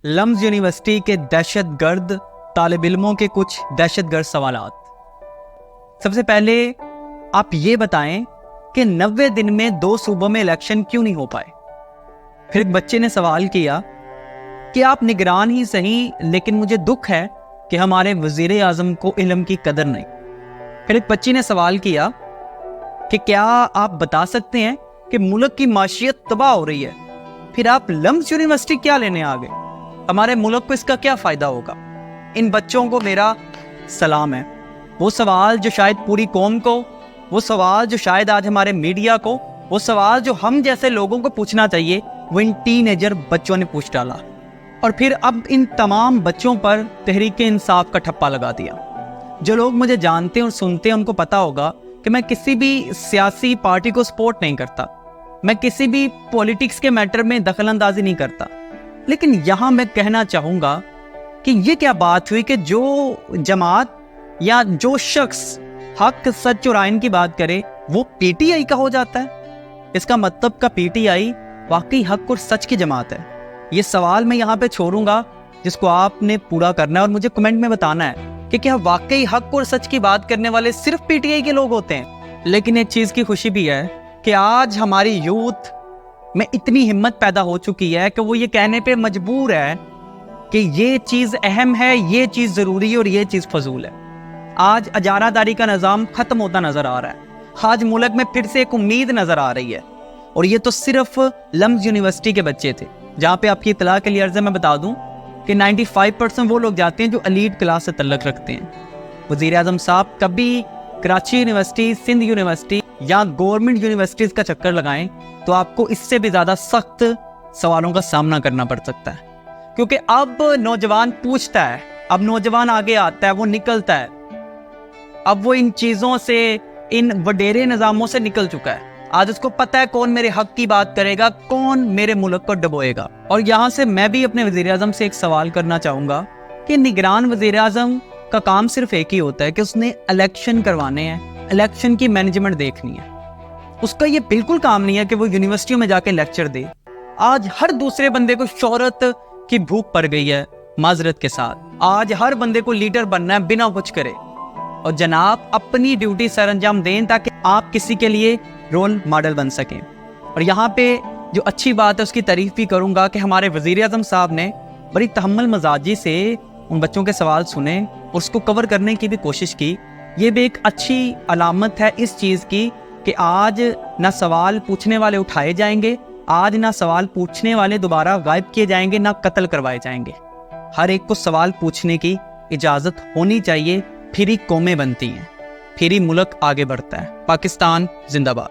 Lumps university के दहशतगर्द तालिब इल्मों के कुछ दहशतगर्द सवालात। सबसे पहले आप ये बताएं कि 90 दिन में 2 सूबों में इलेक्शन क्यों नहीं हो पाए। फिर एक बच्चे ने सवाल किया कि आप निगरान ही सही, लेकिन मुझे दुख है कि हमारे वजीर आज़म को इल्म की कदर नहीं। फिर एक बच्ची ने सवाल किया कि क्या आप बता सकते हैं कि मुल्क की माशियत तबाह हो रही है, फिर आप लम्स यूनिवर्सिटी क्या लेने आ गए, हमारे मुल्क को इसका क्या फ़ायदा होगा। इन बच्चों को मेरा सलाम है। वो सवाल जो शायद पूरी कौम को, वो सवाल जो शायद आज हमारे मीडिया को, वो सवाल जो हम जैसे लोगों को पूछना चाहिए, वो इन टीनेजर बच्चों ने पूछ डाला। और फिर अब इन तमाम बच्चों पर तहरीक इंसाफ का ठप्पा लगा दिया। जो लोग मुझे जानते हैं और सुनते हैं उनको पता होगा कि मैं किसी भी सियासी पार्टी को सपोर्ट नहीं करता, मैं किसी भी पॉलिटिक्स के मैटर में दखल अंदाजी नहीं करता। लेकिन यहाँ मैं कहना चाहूँगा कि ये क्या बात हुई कि जो जमात या जो शख्स हक सच और आइन की बात करे वो पीटीआई का हो जाता है। इसका मतलब का पीटीआई वाकई हक और सच की जमात है। ये सवाल मैं यहाँ पे छोड़ूंगा जिसको आपने पूरा करना है और मुझे कमेंट में बताना है कि क्या वाकई हक और सच की बात करने वाले सिर्फ पीटीआई के लोग होते हैं। लेकिन एक चीज़ की खुशी भी है कि आज हमारी यूथ में इतनी हिम्मत पैदा हो चुकी है कि वो ये कहने पे मजबूर है कि ये चीज़ अहम है, ये चीज़ ज़रूरी है और ये चीज़ फजूल है। आज अजारादारी का निज़ाम ख़त्म होता नज़र आ रहा है। आज मुल्क में फिर से एक उम्मीद नज़र आ रही है। और ये तो सिर्फ लम्स यूनिवर्सिटी के बच्चे थे, जहाँ पे आपकी इतला के लिए अर्ज़ मैं बता दूँ कि 95% वो लोग जाते हैं जो एलीट क्लास से तल्लक रखते हैं। वज़ीर आज़म साहब कभी कराची यूनिवर्सिटी, सिंध यूनिवर्सिटी या गवर्नमेंट यूनिवर्सिटीज़ का चक्कर लगाएं तो आपको इससे भी ज़्यादा सख्त सवालों का सामना करना पड़ सकता है। क्योंकि अब नौजवान पूछता है, अब नौजवान आगे आता है, वो निकलता है। अब वो इन चीज़ों से, इन वडेरे निज़ामों से निकल चुका है। आज उसको पता है कौन मेरे हक की बात करेगा, कौन मेरे मुल्क को डबोएगा। और यहाँ से मैं भी अपने वज़ीर आज़म से एक सवाल करना चाहूँगा कि निगरान वज़ीर आज़म का काम सिर्फ एक ही होता है कि उसने इलेक्शन करवाने हैं, इलेक्शन की मैनेजमेंट देखनी है। उसका ये बिल्कुल काम नहीं है कि वो यूनिवर्सिटियों में जाके लेक्चर दे। आज हर दूसरे बंदे को शोहरत की भूख पड़ गई है, माजरत के साथ। आज हर बंदे को लीडर बनना है बिना कुछ करे। और जनाब अपनी ड्यूटी सर अंजाम दें ताकि आप किसी के लिए रोल मॉडल बन सकें। और यहाँ पे जो अच्छी बात है उसकी तारीफ भी करूँगा कि हमारे वज़ीर आज़म साहब ने बड़ी तहम्मुल मजाजी से उन बच्चों के सवाल सुने और उसको कवर करने की भी कोशिश की। ये भी एक अच्छी अलामत है इस चीज़ की कि आज ना सवाल पूछने वाले उठाए जाएंगे, आज ना सवाल पूछने वाले दोबारा गायब किए जाएंगे, ना कत्ल करवाए जाएंगे। हर एक को सवाल पूछने की इजाज़त होनी चाहिए, फिर ही कौमें बनती हैं, फिर ही मुल्क आगे बढ़ता है। पाकिस्तान जिंदाबाद।